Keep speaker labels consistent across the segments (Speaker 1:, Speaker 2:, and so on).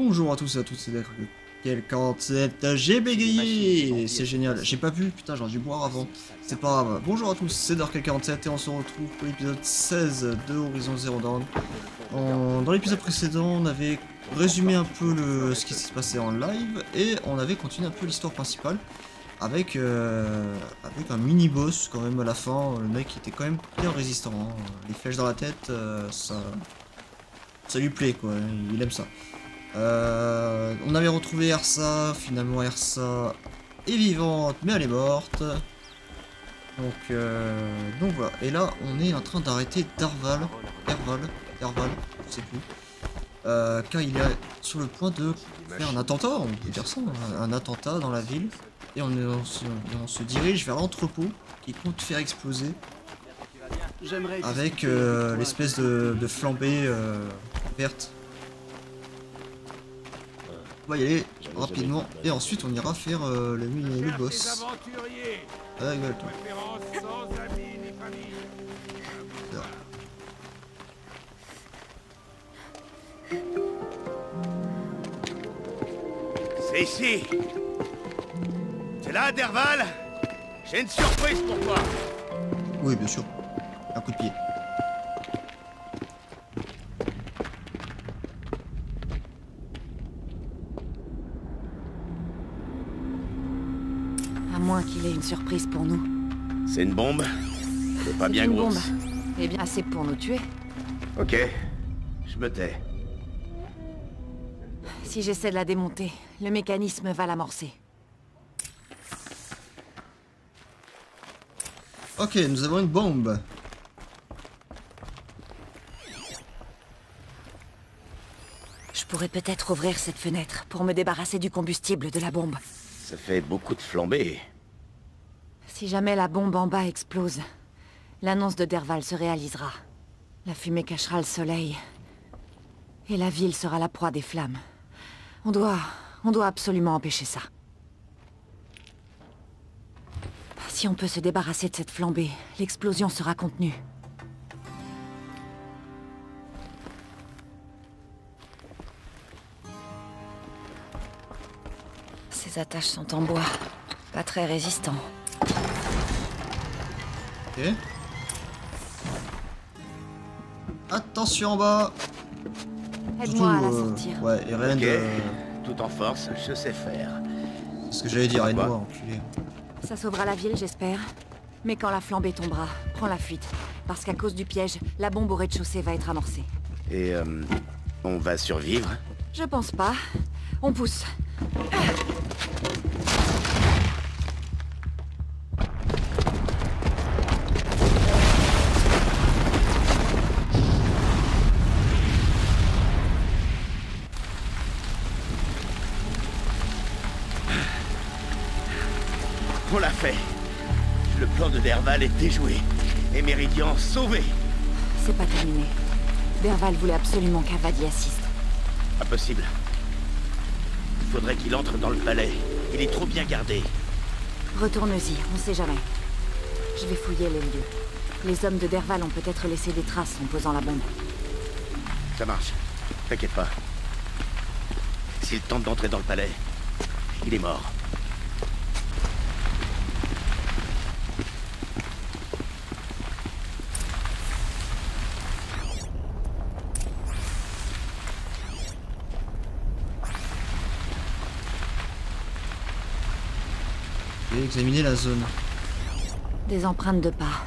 Speaker 1: Bonjour à tous et à toutes, c'est Quel 47, j'ai bégayé, c'est génial, j'ai pas pu, putain j'aurais dû boire avant, c'est pas grave. Bonjour à tous, c'est Dark 47 et on se retrouve pour l'épisode 16 de Horizon Zero Dawn. Dans l'épisode précédent, on avait résumé un peu ce qui s'est passé en live et on avait continué un peu l'histoire principale avec un mini-boss quand même à la fin. Le mec était quand même bien résistant, hein. Les flèches dans la tête, ça lui plaît quoi, il aime ça. On avait retrouvé Ersa, finalement Ersa est vivante mais elle est morte. Donc voilà, et là on est en train d'arrêter Derval, je sais plus. Car il est sur le point de faire un attentat, on peut dire ça, un attentat dans la ville. Et on se dirige vers l'entrepôt qui compte faire exploser avec l'espèce de flambée verte. On va y aller rapidement et ensuite on ira faire le boss. Ah, toi.
Speaker 2: C'est ici. C'est là, Derval. J'ai une surprise pour toi.
Speaker 1: Oui, bien sûr. Un coup de pied.
Speaker 3: À moins qu'il ait une surprise pour nous.
Speaker 2: C'est une bombe. Elle est pas bien
Speaker 3: une
Speaker 2: grosse.
Speaker 3: Bombe. Eh bien, assez pour nous tuer.
Speaker 2: Ok. Je me tais.
Speaker 3: Si j'essaie de la démonter, le mécanisme va l'amorcer.
Speaker 1: Ok, nous avons une bombe.
Speaker 3: Je pourrais peut-être ouvrir cette fenêtre pour me débarrasser du combustible de la bombe.
Speaker 2: Ça fait beaucoup de flambées.
Speaker 3: Si jamais la bombe en bas explose, l'annonce de Derval se réalisera. La fumée cachera le soleil. Et la ville sera la proie des flammes. On doit absolument empêcher ça. Si on peut se débarrasser de cette flambée, l'explosion sera contenue. Ces attaches sont en bois, pas très résistants.
Speaker 1: Ok. Attention en bas.
Speaker 3: Aide-moi à la sortir.
Speaker 1: Ouais, et rien
Speaker 2: de... Tout en force, je sais faire.
Speaker 1: C'est ce que j'allais dire, aide-moi, enculé.
Speaker 3: Ça sauvera la ville, j'espère. Mais quand la flambée tombera, prends la fuite. Parce qu'à cause du piège, la bombe au rez-de-chaussée va être amorcée.
Speaker 2: Et on va survivre?
Speaker 3: Je pense pas. On pousse.
Speaker 2: On l'a fait. Le plan de Derval est déjoué. Et Méridian sauvé.
Speaker 3: C'est pas terminé. Derval voulait absolument qu'Avad y assiste.
Speaker 2: Impossible. Il faudrait qu'il entre dans le palais. Il est trop bien gardé.
Speaker 3: Retourne-y, on sait jamais. Je vais fouiller les lieux. Les hommes de Derval ont peut-être laissé des traces en posant la bombe.
Speaker 2: Ça marche. T'inquiète pas. S'il tente d'entrer dans le palais, il est mort.
Speaker 1: Et examiner la zone.
Speaker 3: Des empreintes de pas,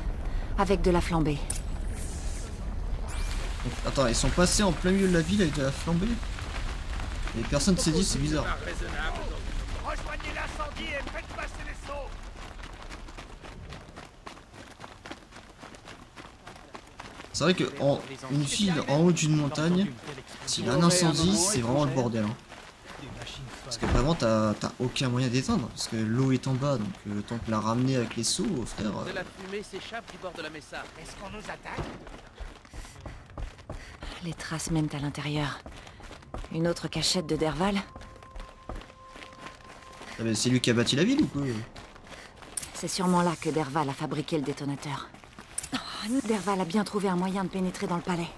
Speaker 3: avec de la flambée.
Speaker 1: Donc, attends, ils sont passés en plein milieu de la ville avec de la flambée? Et personne ne s'est dit, c'est bizarre.
Speaker 2: Rejoignez l'incendie et faites passer les seaux.
Speaker 1: C'est vrai que une ville en haut d'une montagne, s'il y a un incendie, c'est vraiment le bordel. Hein. Parce que vraiment, t'as aucun moyen d'éteindre. Parce que l'eau est en bas, donc le temps que la ramener avec les seaux, frère.
Speaker 4: De la fumée s'échappe du bord de la Messa.
Speaker 2: Est-ce qu'on nous attaque?
Speaker 3: Les traces mènent à l'intérieur. Une autre cachette de Derval?
Speaker 1: Ah ben, c'est lui qui a bâti la ville ou quoi?
Speaker 3: C'est sûrement là que Derval a fabriqué le détonateur. Oh, Derval a bien trouvé un moyen de pénétrer dans le palais.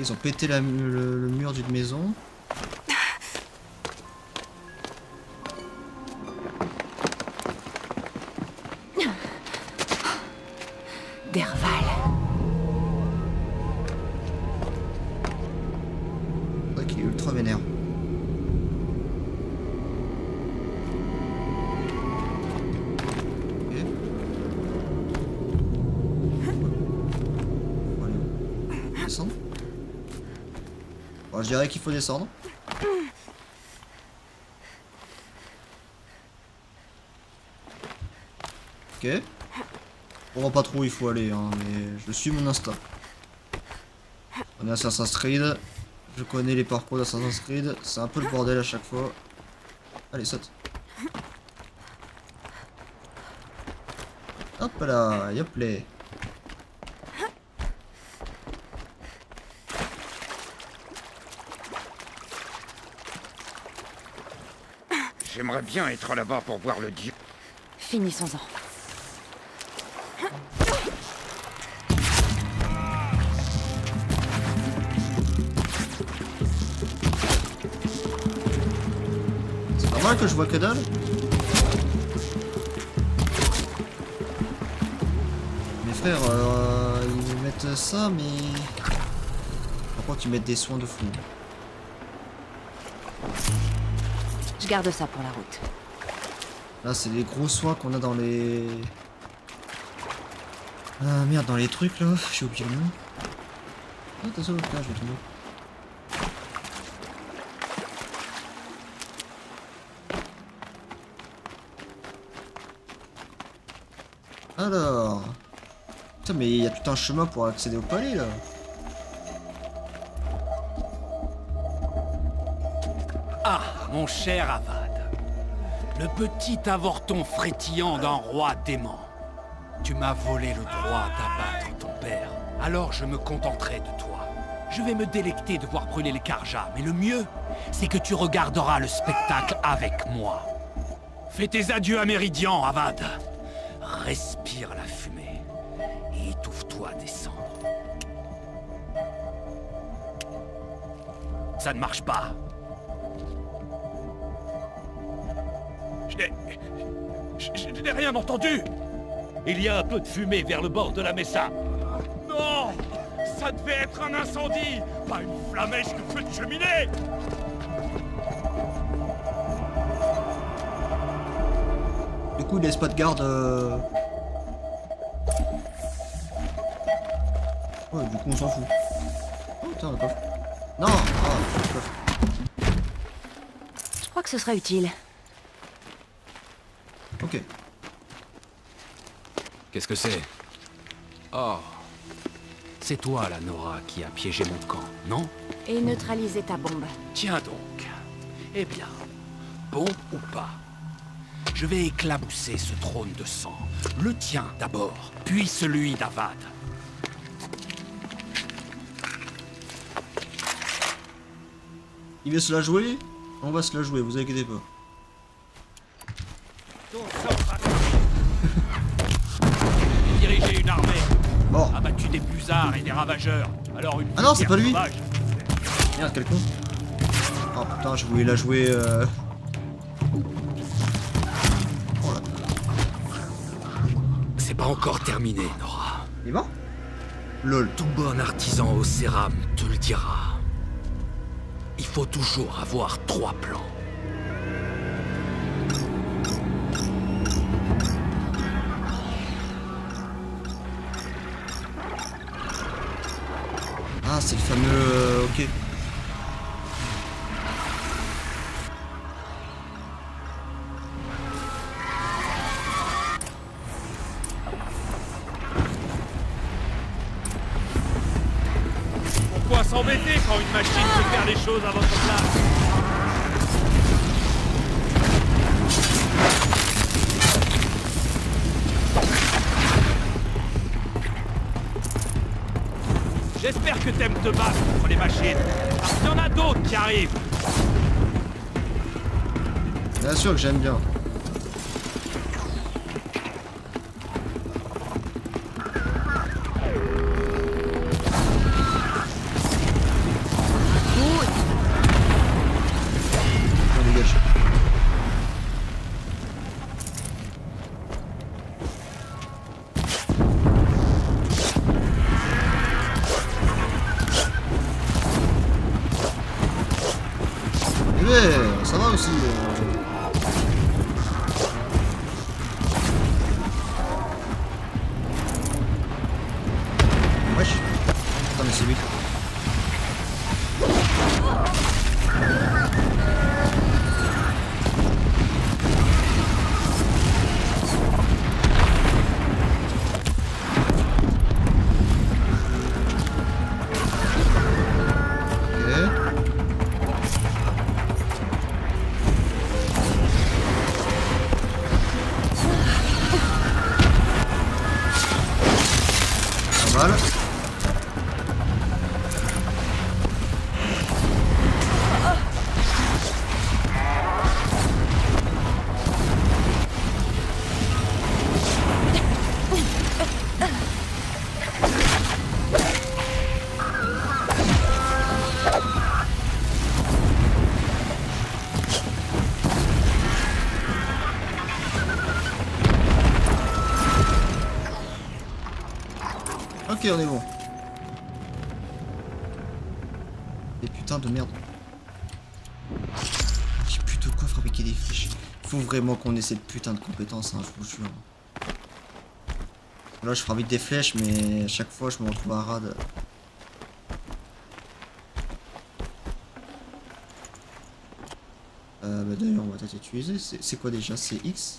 Speaker 1: Ils ont pété le mur d'une maison.
Speaker 3: Derval.
Speaker 1: C'est vrai qu'il est ultra vénère. Ok. Faut aller où? Descendre. Bon, je dirais qu'il faut descendre. Ok. On voit pas trop où il faut aller, hein, mais je suis mon instinct. On est Assassin's Creed. Je connais les parcours d'Assassin's Creed. C'est un peu le bordel à chaque fois. Allez, saute. Hop là, yop les.
Speaker 2: J'aimerais bien être là-bas pour voir le dieu.
Speaker 3: Finissons-en.
Speaker 1: C'est normal que je vois que dalle. Mes frères, ils mettent ça, mais... Par contre, ils mettent des soins de fou.
Speaker 3: Je garde ça pour la route.
Speaker 1: Là, c'est les gros soins qu'on a dans les... Ah merde, dans les trucs là, j'ai oublié le nom. Ah, attention, là, je vais tomber. Alors... Putain, mais il y a tout un chemin pour accéder au palais là.
Speaker 5: Ah, mon cher Avad, le petit avorton frétillant d'un roi dément. Tu m'as volé le droit d'abattre ton père, alors je me contenterai de toi. Je vais me délecter de voir brûler les Carjas, mais le mieux, c'est que tu regarderas le spectacle avec moi. Fais tes adieux à Méridian, Avad. Respire la fumée et étouffe-toi des cendres. Ça ne marche pas. Je n'ai rien entendu.
Speaker 6: Il y a un peu de fumée vers le bord de la Mesa.
Speaker 5: Non! Ça devait être un incendie, pas une flamèche de feu de cheminée!
Speaker 1: Du coup, il laisse pas de garde. Ouais, du coup, on s'en fout. Oh putain, le coffre. Non! Ah, le coffre.
Speaker 3: Je crois que ce sera utile.
Speaker 1: Ok.
Speaker 5: Qu'est-ce que c'est? Oh. C'est toi, la Nora, qui a piégé mon camp, non?
Speaker 3: Et neutraliser ta bombe.
Speaker 5: Tiens donc. Eh bien, bon ou pas, je vais éclabousser ce trône de sang. Le tien d'abord, puis celui d'Avad.
Speaker 1: Il veut se la jouer? On va se la jouer, vous inquiétez pas.
Speaker 5: Diriger une armée,
Speaker 1: Mort.
Speaker 5: abattu des busards et des ravageurs. Alors une
Speaker 1: Ah non, c'est pas lui.
Speaker 5: sauvage.
Speaker 1: Merde, quel con. Oh putain, je voulais la jouer. Oh là.
Speaker 5: C'est pas encore terminé, Nora.
Speaker 1: Il est mort? Lol.
Speaker 5: Tout bon artisan au céram te le dira. Il faut toujours avoir 3 plans.
Speaker 1: Ah, c'est le fameux. Ok.
Speaker 6: Pourquoi s'embêter quand une machine peut faire les choses à votre place? J'espère que t'aimes te battre contre les machines. Parce qu'il y en a d'autres qui arrivent.
Speaker 1: Bien sûr que j'aime bien. vais, ça va aussi. Wesh. Attends, mais c'est lui. Voilà. Ok, on est bon. Des putains de merde. J'ai plus de quoi fabriquer des flèches. Faut vraiment qu'on ait cette putain de compétence, hein, je vous jure. Là, je fabrique des flèches, mais à chaque fois, je me retrouve à rade. Bah d'ailleurs, on va peut-être utiliser. C'est quoi déjà? C'est X?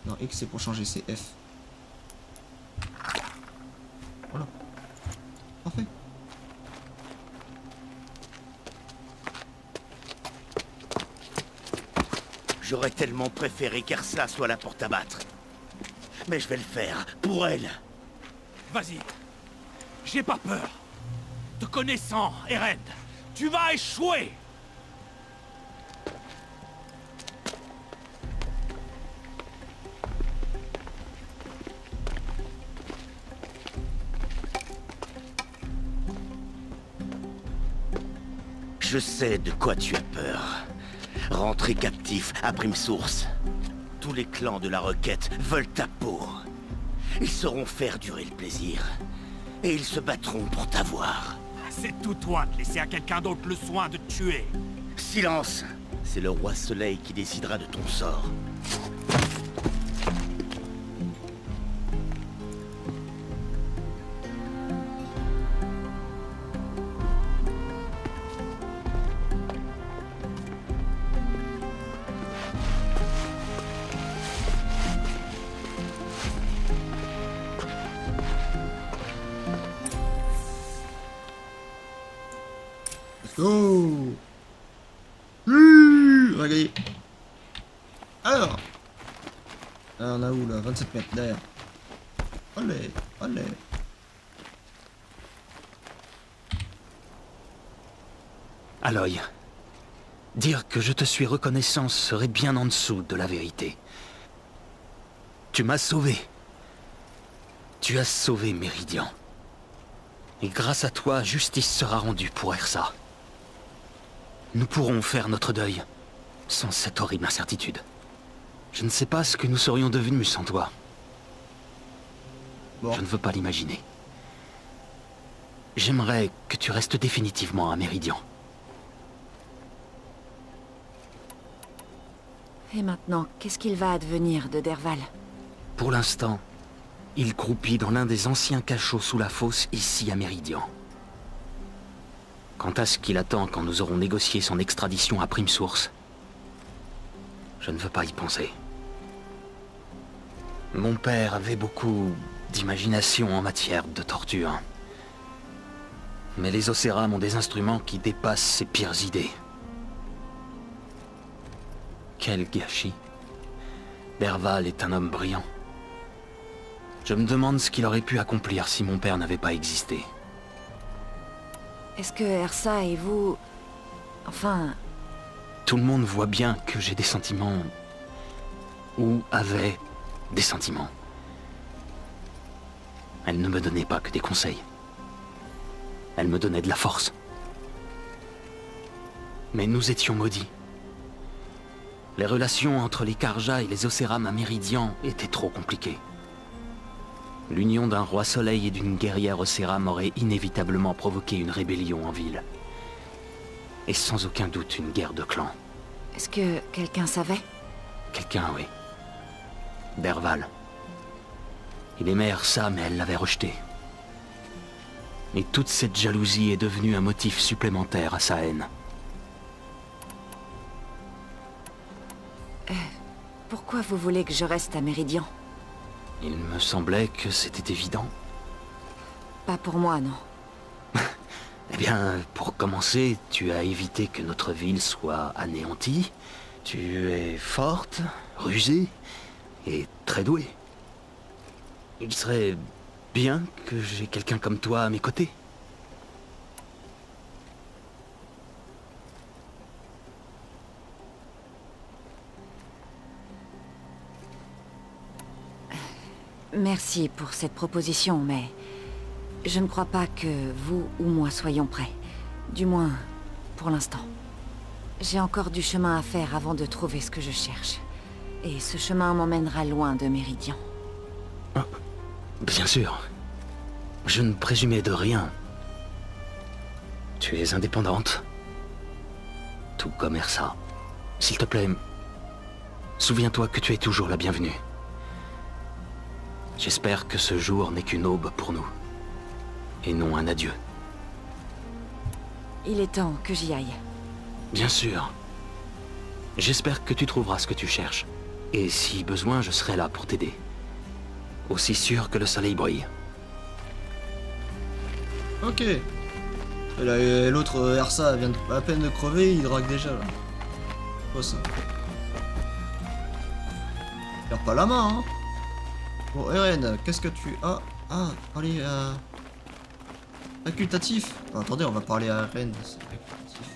Speaker 1: Non, X c'est pour changer, c'est F. Voilà. Parfait.
Speaker 2: J'aurais tellement préféré qu'Ersa soit là pour t'abattre. Mais je vais le faire, pour elle.
Speaker 6: Vas-y. J'ai pas peur. Te connaissant, Eren, tu vas échouer.
Speaker 2: Je sais de quoi tu as peur. Rentrer captif à Prime Source. Tous les clans de la Requête veulent ta peau. Ils sauront faire durer le plaisir. Et ils se battront pour t'avoir.
Speaker 6: C'est tout toi de laisser à quelqu'un d'autre le soin de te tuer.
Speaker 2: Silence! C'est le roi Soleil qui décidera de ton sort.
Speaker 1: Go! On va gagner. Alors, on a où là? 27 mètres derrière. Allez, allez.
Speaker 7: Aloy, dire que je te suis reconnaissant serait bien en dessous de la vérité. Tu m'as sauvé. Tu as sauvé Méridian. Et grâce à toi, justice sera rendue pour Ersa. Nous pourrons faire notre deuil sans cette horrible incertitude. Je ne sais pas ce que nous serions devenus sans toi.
Speaker 1: Bon.
Speaker 7: Je ne veux pas l'imaginer. J'aimerais que tu restes définitivement à Méridian.
Speaker 3: Et maintenant, qu'est-ce qu'il va advenir de Derval?
Speaker 7: Pour l'instant, il croupit dans l'un des anciens cachots sous la fosse ici à Méridian. Quant à ce qu'il attend quand nous aurons négocié son extradition à Prime Source, je ne veux pas y penser. Mon père avait beaucoup d'imagination en matière de torture. Mais les Océram ont des instruments qui dépassent ses pires idées. Quel gâchis. Derval est un homme brillant. Je me demande ce qu'il aurait pu accomplir si mon père n'avait pas existé.
Speaker 3: Est-ce que Ersa et vous... Enfin...
Speaker 7: Tout le monde voit bien que j'ai des sentiments... ou avait des sentiments. Elle ne me donnait pas que des conseils. Elle me donnait de la force. Mais nous étions maudits. Les relations entre les Carja et les Océram à Méridian étaient trop compliquées. L'union d'un roi soleil et d'une guerrière Océram aurait inévitablement provoqué une rébellion en ville. Et sans aucun doute une guerre de clans.
Speaker 3: Est-ce que quelqu'un savait?
Speaker 7: Quelqu'un, oui. Derval. Il aimait Ersa, mais elle l'avait rejeté. Et toute cette jalousie est devenue un motif supplémentaire à sa haine.
Speaker 3: Pourquoi vous voulez que je reste à Méridian?
Speaker 7: Il me semblait que c'était évident.
Speaker 3: Pas pour moi, non.
Speaker 7: Eh bien, pour commencer, tu as évité que notre ville soit anéantie. Tu es forte, rusée et très douée. Il serait bien que j'ai quelqu'un comme toi à mes côtés.
Speaker 3: Merci pour cette proposition, mais je ne crois pas que vous ou moi soyons prêts. Du moins, pour l'instant. J'ai encore du chemin à faire avant de trouver ce que je cherche. Et ce chemin m'emmènera loin de Méridian.
Speaker 7: Bien sûr. Je ne présumais de rien. Tu es indépendante. Tout comme Ersa. S'il te plaît, souviens-toi que tu es toujours la bienvenue. J'espère que ce jour n'est qu'une aube pour nous. Et non un adieu.
Speaker 3: Il est temps que j'y aille.
Speaker 7: Bien sûr. J'espère que tu trouveras ce que tu cherches. Et si besoin, je serai là pour t'aider. Aussi sûr que le soleil brille.
Speaker 1: Ok. Et là, l'autre Ersa vient à peine de crever, il drague déjà là. Quoi ça? Perds pas la main, hein. Bon, Eren, qu'est-ce que tu as? Ah, parler à... Facultatif. Oh, attendez, on va parler à Eren. C'est facultatif.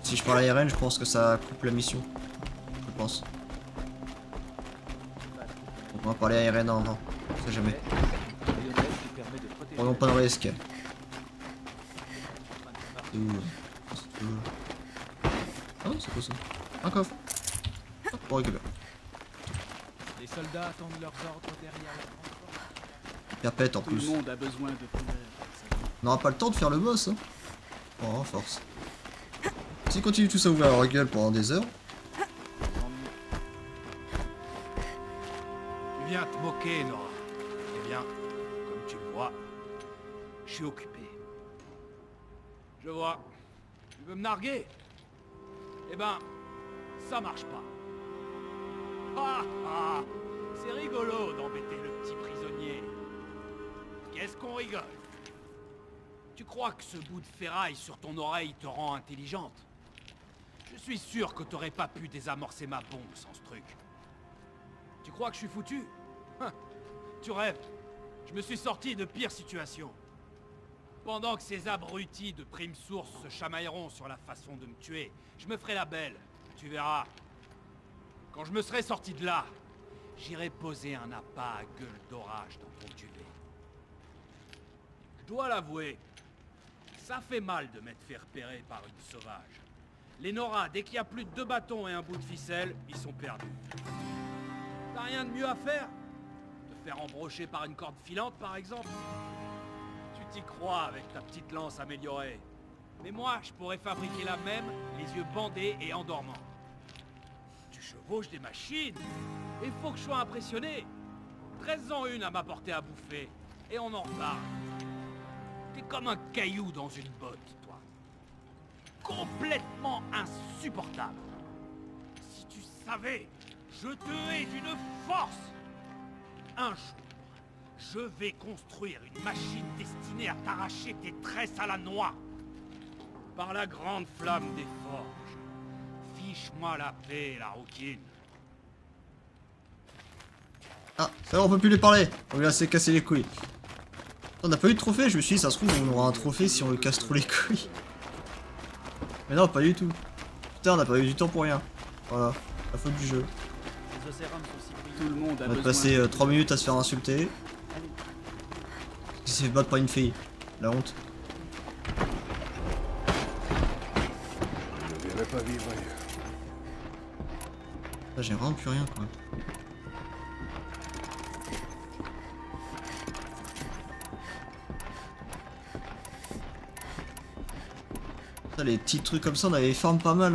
Speaker 1: Si je parle à Eren, je pense que ça coupe la mission. Je pense. Donc on va parler à Eren avant. On sait jamais. Prenons pas de risque. C'est où? Ah, c'est quoi ça? Un coffre. Hop, on récupère.
Speaker 6: Les soldats attendent leurs ordres derrière la transport.
Speaker 1: Perpète en
Speaker 6: Tout le
Speaker 1: plus.
Speaker 6: monde a besoin de couleurs.
Speaker 1: On n'aura pas le temps de faire le boss, hein. Oh, force. S'il continue tout ça à ouvrir la gueule pendant des heures.
Speaker 5: Tu viens te moquer, Nora. Eh bien, comme tu le vois, je suis occupé. Je vois. Tu veux me narguer? Eh ben, ça marche pas. Ah ah! C'est rigolo d'embêter le petit prisonnier. Qu'est-ce qu'on rigole? Tu crois que ce bout de ferraille sur ton oreille te rend intelligente? Je suis sûr que t'aurais pas pu désamorcer ma bombe sans ce truc. Tu crois que je suis foutu? Tu rêves. Je me suis sorti de pires situations. Pendant que ces abrutis de Prime Source se chamailleront sur la façon de me tuer, je me ferai la belle. Tu verras. Quand je me serai sorti de là, j'irai poser un appât à gueule d'orage dans ton duvet. Je dois l'avouer, ça fait mal de m'être fait repérer par une sauvage. Les Nora, dès qu'il y a plus de 2 bâtons et un bout de ficelle, ils sont perdus. T'as rien de mieux à faire? Te faire embrocher par une corde filante, par exemple? Tu t'y crois avec ta petite lance améliorée. Mais moi, je pourrais fabriquer la même, les yeux bandés et en dormant. Tu chevauches des machines, et faut que je sois impressionné. 13 ans une à m'apporter à bouffer, et on en reparle. T'es comme un caillou dans une botte, toi. Complètement insupportable. Si tu savais, je te hais d'une force. Un jour, je vais construire une machine destinée à t'arracher tes tresses à la noix. Par la grande flamme des forges. Fiche-moi la paix, la rouquine.
Speaker 1: Ah, ça va, on peut plus les parler. On lui a assez cassé les couilles. On n'a pas eu de trophée, je me suis dit, ça se trouve, on aura un trophée si on lui casse trop les couilles. Mais non, pas du tout. Putain, on a pas eu du temps pour rien. Voilà, la faute du jeu.
Speaker 6: Tout le monde a
Speaker 1: On va passer 3 minutes à se faire insulter. Il s'est fait battre par une fille. La honte.
Speaker 8: Je ne verrai pas vivre ailleurs.
Speaker 1: Là, j'ai vraiment plus rien, quoi. Putain, les petits trucs comme ça, on avait farm pas mal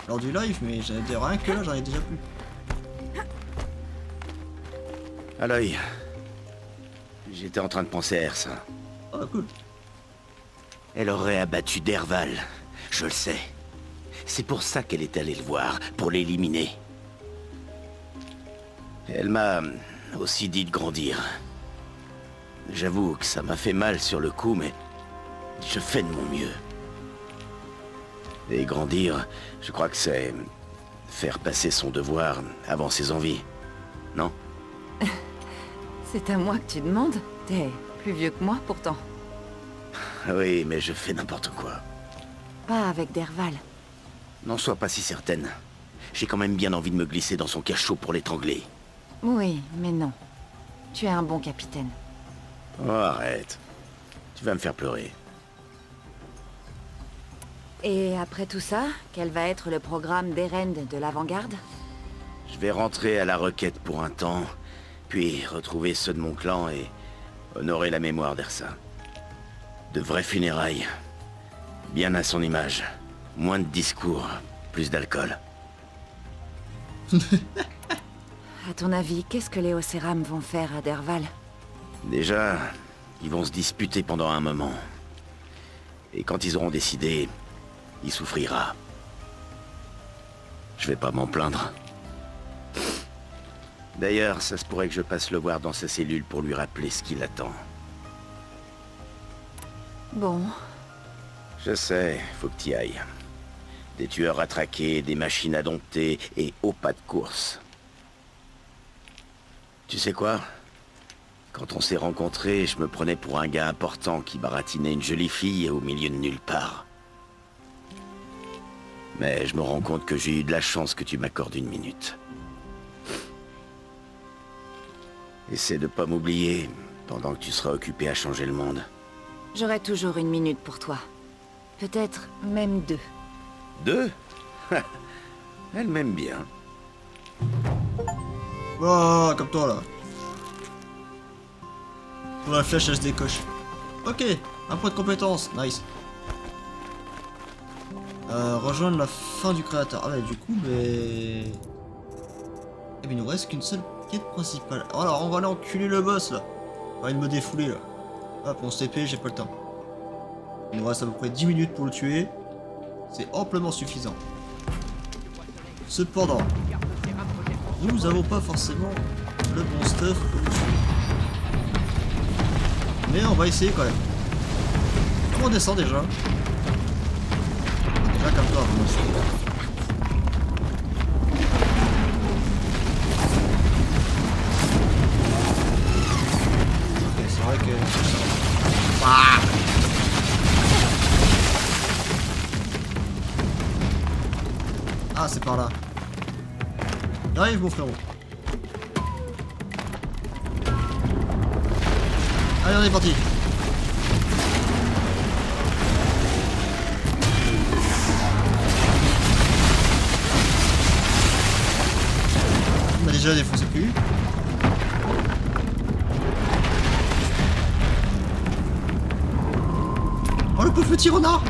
Speaker 1: lors du live, mais j'avais rien que là, j'en ai déjà plus.
Speaker 2: Aloy, j'étais en train de penser à Ersa.
Speaker 1: Ah, cool.
Speaker 2: Elle aurait abattu Derval, je le sais. C'est pour ça qu'elle est allée le voir, pour l'éliminer. Elle m'a aussi dit de grandir. J'avoue que ça m'a fait mal sur le coup, mais je fais de mon mieux. Et grandir, je crois que c'est faire passer son devoir avant ses envies, non?
Speaker 3: C'est à moi que tu demandes? T'es plus vieux que moi, pourtant.
Speaker 2: Oui, mais je fais n'importe quoi.
Speaker 3: Pas avec Derval.
Speaker 2: N'en sois pas si certaine. J'ai quand même bien envie de me glisser dans son cachot pour l'étrangler.
Speaker 3: Oui, mais non. Tu es un bon capitaine.
Speaker 2: Oh, arrête. Tu vas me faire pleurer.
Speaker 3: Et après tout ça, quel va être le programme d'Erend de l'avant-garde?
Speaker 2: Je vais rentrer à la requête pour un temps, puis retrouver ceux de mon clan et honorer la mémoire d'Ersa. De vraies funérailles. Bien à son image. Moins de discours, plus d'alcool.
Speaker 3: À ton avis, qu'est-ce que les Océram vont faire à Derval?
Speaker 2: Déjà, ils vont se disputer pendant un moment. Et quand ils auront décidé, il souffrira. Je vais pas m'en plaindre. D'ailleurs, ça se pourrait que je passe le voir dans sa cellule pour lui rappeler ce qui l'attend.
Speaker 3: Bon.
Speaker 2: Je sais, faut que t'y ailles. Des tueurs à traquer, des machines à dompter et au pas de course. Tu sais quoi? Quand on s'est rencontrés, je me prenais pour un gars important qui baratinait une jolie fille au milieu de nulle part. Mais je me rends compte que j'ai eu de la chance que tu m'accordes une minute. Essaie de pas m'oublier pendant que tu seras occupé à changer le monde.
Speaker 3: J'aurai toujours une minute pour toi. Peut-être même 2.
Speaker 2: 2? Elle m'aime bien.
Speaker 1: Oh, comme toi là. Pour la flèche, elle se décoche. Ok, un point de compétence, nice. Rejoindre la fin du créateur. Ah bah du coup, mais... Eh bien, il nous reste qu'une seule quête principale. Alors, on va aller enculer le boss là. J'ai envie de me défouler là. Hop, on se TP, j'ai pas le temps. Il nous reste à peu près 10 minutes pour le tuer. C'est amplement suffisant. Cependant, nous n'avons pas forcément le bon stuff pour le tuer. Mais on va essayer quand même. Comment on descend déjà? Déjà comme toi, on ok, c'est vrai que... Ah, ah c'est par là. J'arrive mon frérot. Allez, on est parti. On a déjà défoncé plus. Oh le pauvre petit renard.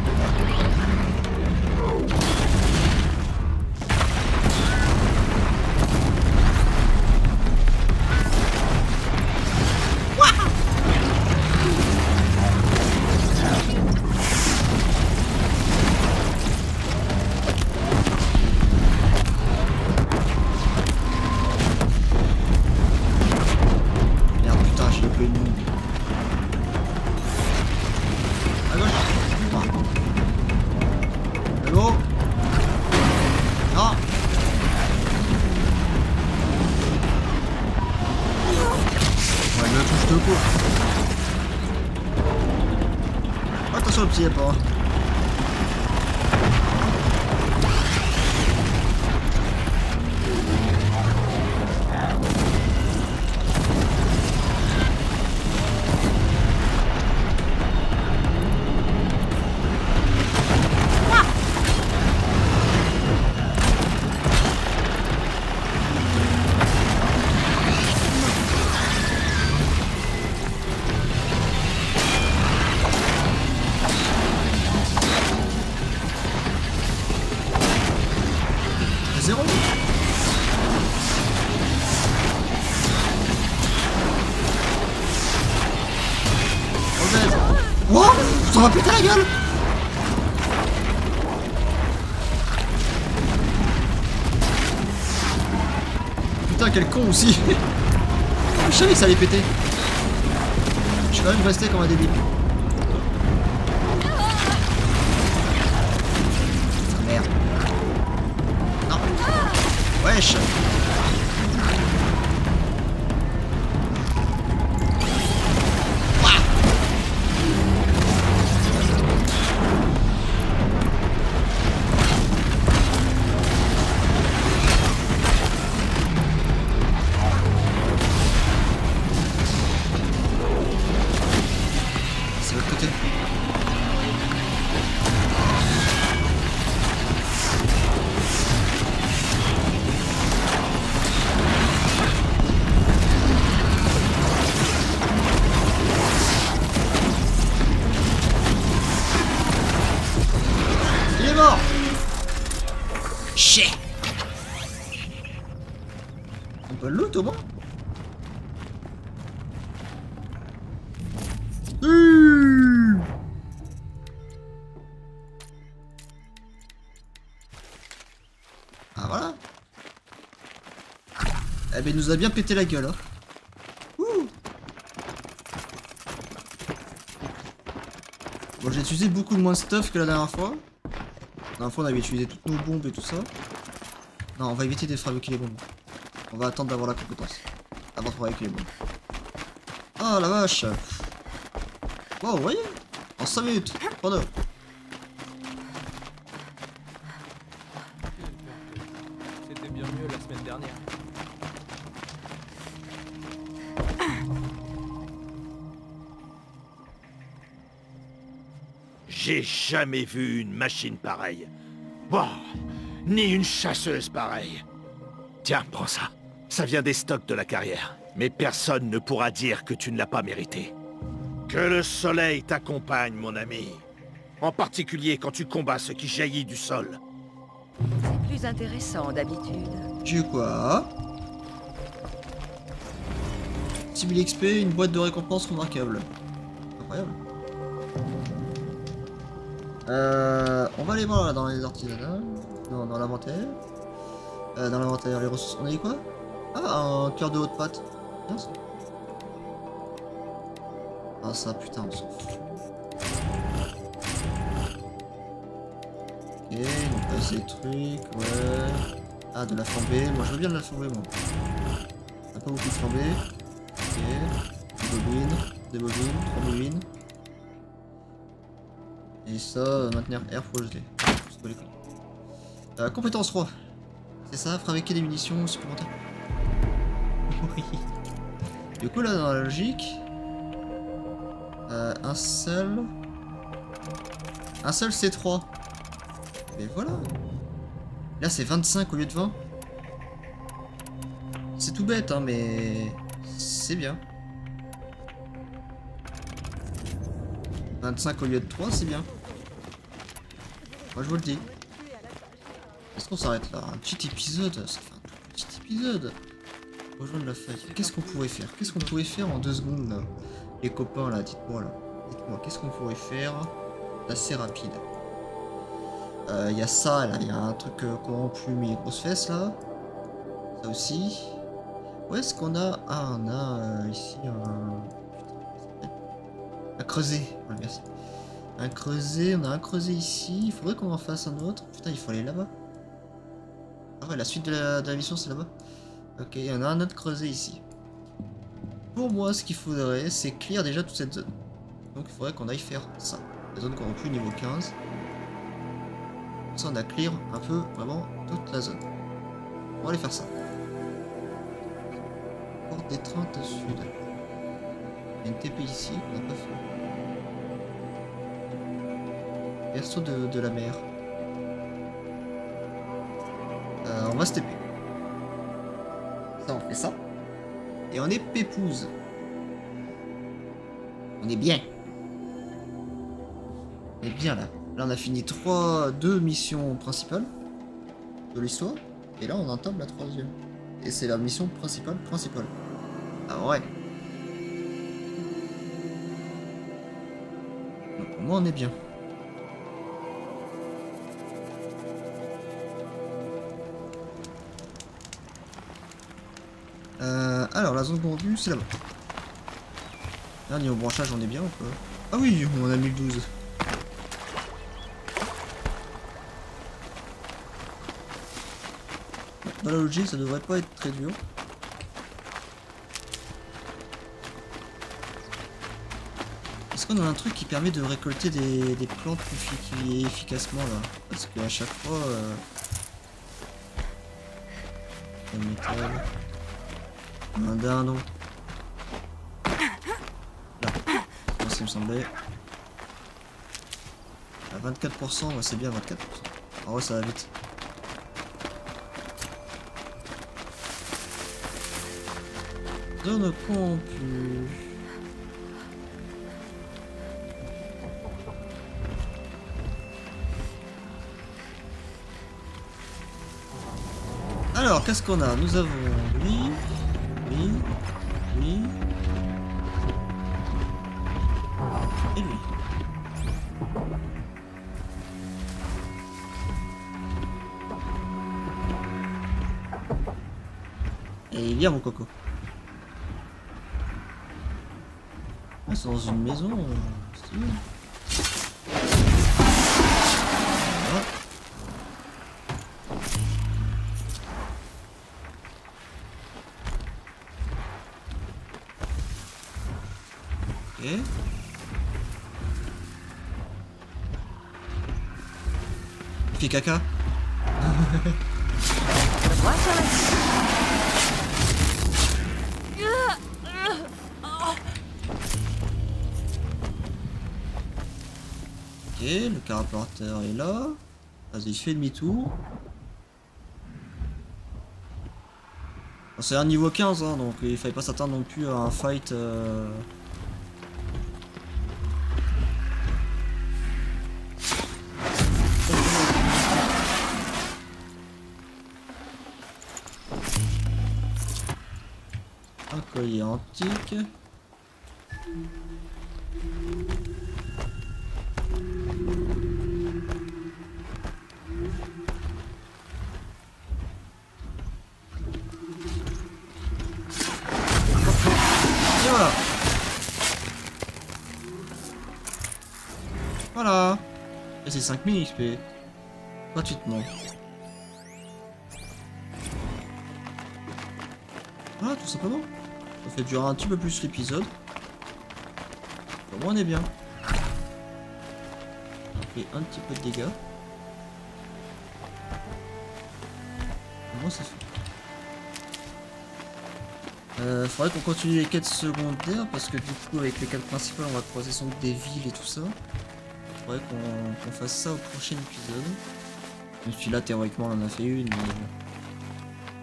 Speaker 1: Attention le petit pas. Oh, ça va péter la gueule. Putain, quel con aussi. Je savais que ça allait péter. Je suis quand même resté comme un débile. Merde. Non. Wesh. On peut le loot au moins. Ah voilà. Eh ben il nous a bien pété la gueule hein. Bon j'ai utilisé beaucoup de moins de stuff que la dernière fois. La dernière fois on avait utilisé toutes nos bombes et tout ça. Non on va éviter de fabriquer les bombes. On va attendre d'avoir la compétence avant de fabriquer les bombes. Ah la vache. Wow vous voyez. En 5 minutes. Pendant.
Speaker 4: C'était bien mieux la semaine dernière.
Speaker 2: J'ai jamais vu une machine pareille. Wow, ni une chasseuse pareille. Tiens, prends ça. Ça vient des stocks de la carrière. Mais personne ne pourra dire que tu ne l'as pas mérité. Que le soleil t'accompagne, mon ami. En particulier quand tu combats ce qui jaillit du sol.
Speaker 3: C'est plus intéressant d'habitude.
Speaker 1: J'ai eu quoi? 6000 XP, une boîte de récompense remarquable. Incroyable. On va aller voir là, dans les artisanats. Non, dans l'inventaire. Dans l'inventaire, les ressources. On a dit quoi? Ah, un cœur de haute pâte. Bien ça. Ah, ça, putain, on s'en fout. Ok, donc là, c'est des trucs, ouais. Ah, de la flambée. Moi, je veux bien de la flambée, moi. On a pas beaucoup de flambée. Ok. Des bobines, 3 bobines. Et ça, maintenir R pour le geler. C'est pas les couilles. Compétence 3. C'est ça, fabriquer des munitions supplémentaires. Oui. Du coup, là, dans la logique, un seul C3. Mais voilà. Là, c'est 25 au lieu de 20. C'est tout bête, hein, mais c'est bien. 25 au lieu de 3, c'est bien. Moi, je vous le dis. Est-ce qu'on s'arrête là? Un petit épisode. Ça fait un tout petit épisode. Rejoindre la feuille. Qu'est-ce qu'on pourrait faire? Qu'est-ce qu'on pourrait faire en 2 secondes là? Les copains là, dites-moi là. Dites-moi, qu'est-ce qu'on pourrait faire d'assez rapide? Il y a ça là, il y a un truc corrompu mais grosse fesse là. Ça aussi. Où est-ce qu'on a? Ah, on a ici un creuset. Voilà, merci. Un creuset, on a un creuset ici. Il faudrait qu'on en fasse un autre. Putain, il faut aller là-bas. Ah ouais, la suite de la mission c'est là-bas. Ok, il y en a un autre creuset ici. Pour moi, ce qu'il faudrait, c'est clear déjà toute cette zone. Donc il faudrait qu'on aille faire ça. La zone corrompue niveau 15. Comme ça, on a clear un peu, vraiment, toute la zone. On va aller faire ça. Porte d'étreinte sud. Il y a une TP ici, on n'a pas fait. Berceau de la mer. On va se TP. Ça, on fait ça. Et on est pépouze. On est bien. On est bien là. Là, on a fini 2 missions principales de l'histoire. Et là, on entame la 3e. Et c'est la mission principale. Ah ouais. Moi on est bien. Alors la zone vendue c'est là-bas. Là niveau branchage on est bien ou pas? Ah oui on a 1012. Dans la logique ça devrait pas être très dur. Est-ce qu'on a un truc qui permet de récolter des plantes plus efficacement là? Parce qu'à chaque fois... le métal... Un dindon. Là. Ça, ça me semblait. À 24%, ouais, c'est bien 24%. Ah ouais, ça va vite. Zone corrompue. Alors, qu'est-ce qu'on a? Nous avons lui, lui, lui et lui. Et viens mon coco. Ah, c'est dans une maison. C'est bien. Ok. Il fait caca. Ok, le carapateur est là. Vas-y, il fait demi-tour. C'est un niveau 15, hein, donc il fallait pas s'attendre non plus à un fight. Un collier antique. Voilà. Voilà. Et c'est 5000 XP. Gratuitement. Voilà, tout simplement. Ça fait durer un petit peu plus l'épisode. Au moins on est bien. On fait un petit peu de dégâts. Au moins c'est fait. Faudrait qu'on continue les quêtes secondaires parce que du coup avec les quêtes principales on va croiser sans doute des villes et tout ça. Faudrait qu'on fasse ça au prochain épisode. Même si là théoriquement on en a fait une mais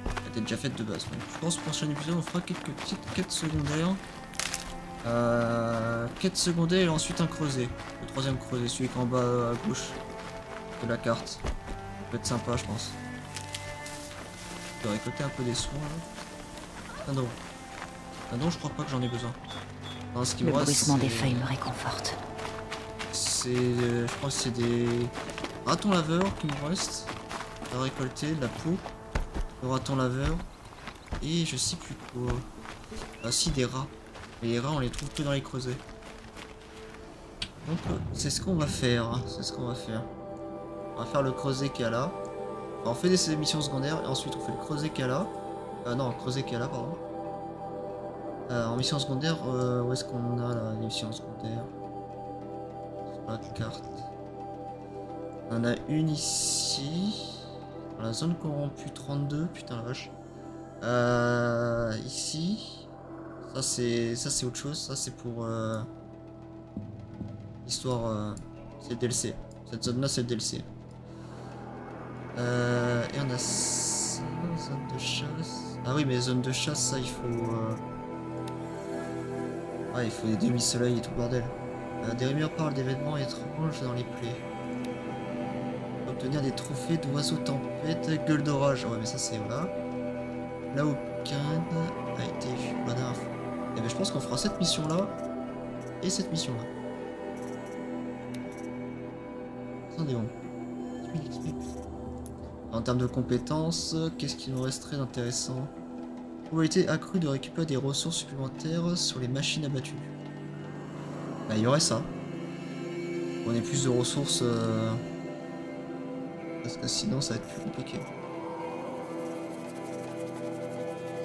Speaker 1: elle était déjà faite de base. Donc, je pense au prochain épisode on fera quelques petites quêtes secondaires. Quête secondaire et ensuite un creuset. Le troisième creuset, celui qui est en bas à gauche de la carte. Ça peut être sympa je pense. Je vais récolter un peu des soins là. Ah non. Ah non, je crois pas que j'en ai besoin. Non, ce qui
Speaker 3: Le
Speaker 1: me reste,
Speaker 3: bruissement des feuilles me réconforte.
Speaker 1: c'est... je crois que c'est des ratons laveurs qui me restent à récolter, de la peau, le raton laveur, et je sais plus quoi. Ah si, des rats. Et les rats, on les trouve que dans les creusets. Donc, c'est ce qu'on va faire. C'est ce qu'on va faire. On va faire le creuset qu'il y a là. Alors, on fait des missions secondaires, et ensuite on fait le creuset qu'il y a là. Non, creuset qu'il y a là, pardon. En mission secondaire, où est-ce qu'on a là, les missions secondaires? Sur la carte. On en a une ici. Dans la zone corrompue 32, putain la vache. Ici. Ça c'est autre chose, ça c'est pour l'histoire, c'est le DLC. Cette zone là c'est le DLC. Et on a ça, zone de chasse. Ah oui mais zone de chasse ça il faut... Ouais, il faut des demi-soleils et tout le bordel. Des rumeurs parlent d'événements étranges dans les plaies. Obtenir des trophées d'oiseaux tempête, gueule d'orage. Ouais, mais ça c'est voilà. Là où Khan a été vu la dernière fois. Et ben je pense qu'on fera cette mission là et cette mission là. 71. En termes de compétences, qu'est-ce qui nous resterait d'intéressant? Probabilité accrue de récupérer des ressources supplémentaires sur les machines abattues. Bah, il y aurait ça. On ait plus de ressources. Parce que sinon, ça va être plus compliqué.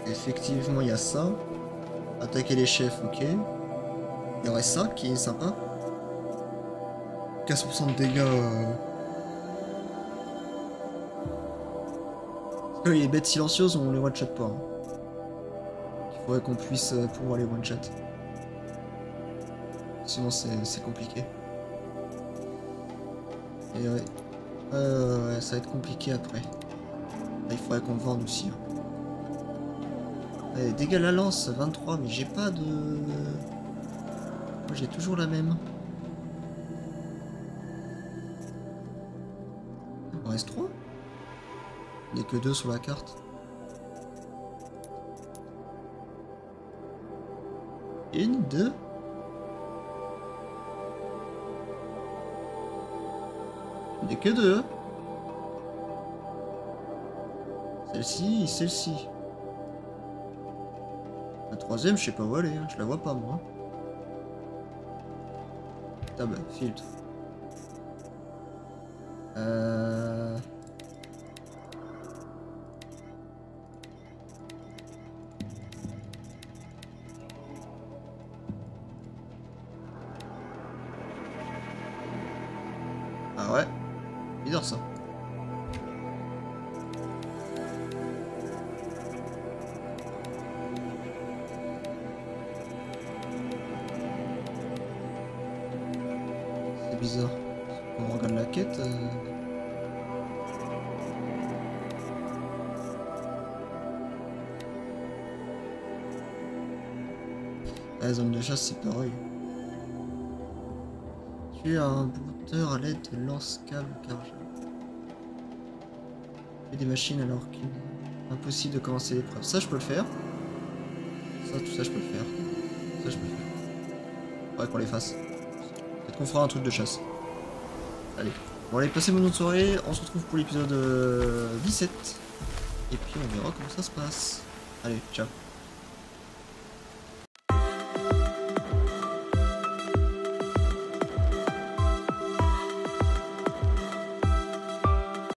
Speaker 1: Effectivement, il y a ça. Attaquer les chefs, ok. Il y aurait ça qui est sympa. 15% de dégâts. Parce que les bêtes silencieuses, on les one-shot pas. Hein. Il faudrait qu'on puisse pouvoir les one-shot. Sinon, c'est compliqué. Et ouais. Ouais, ça va être compliqué après. Là, il faudrait qu'on vende aussi. Hein. Allez, dégâts à la lance, 23, mais j'ai pas de... Moi j'ai toujours la même. Il en reste 3. Il n'y a que 2 sur la carte. Une, deux. Il n'y a que 2. Celle-ci, celle-ci. La troisième, je sais pas où elle est, hein. Je la vois pas moi. Tab, filtre. Ah ouais, bizarre ça. C'est bizarre. On regarde la quête. La zone de chasse c'est pareil. Tu as un brouteur à l'aide de lance-câble cargé. Et des machines alors qu'il est impossible de commencer l'épreuve. Ça je peux le faire. Ça, tout ça je peux le faire. Ça je peux le faire. Faudrait qu'on les fasse. Peut-être qu'on fera un truc de chasse. Allez. Bon allez, passez une bonne soirée. On se retrouve pour l'épisode 17. Et puis on verra comment ça se passe. Allez, ciao.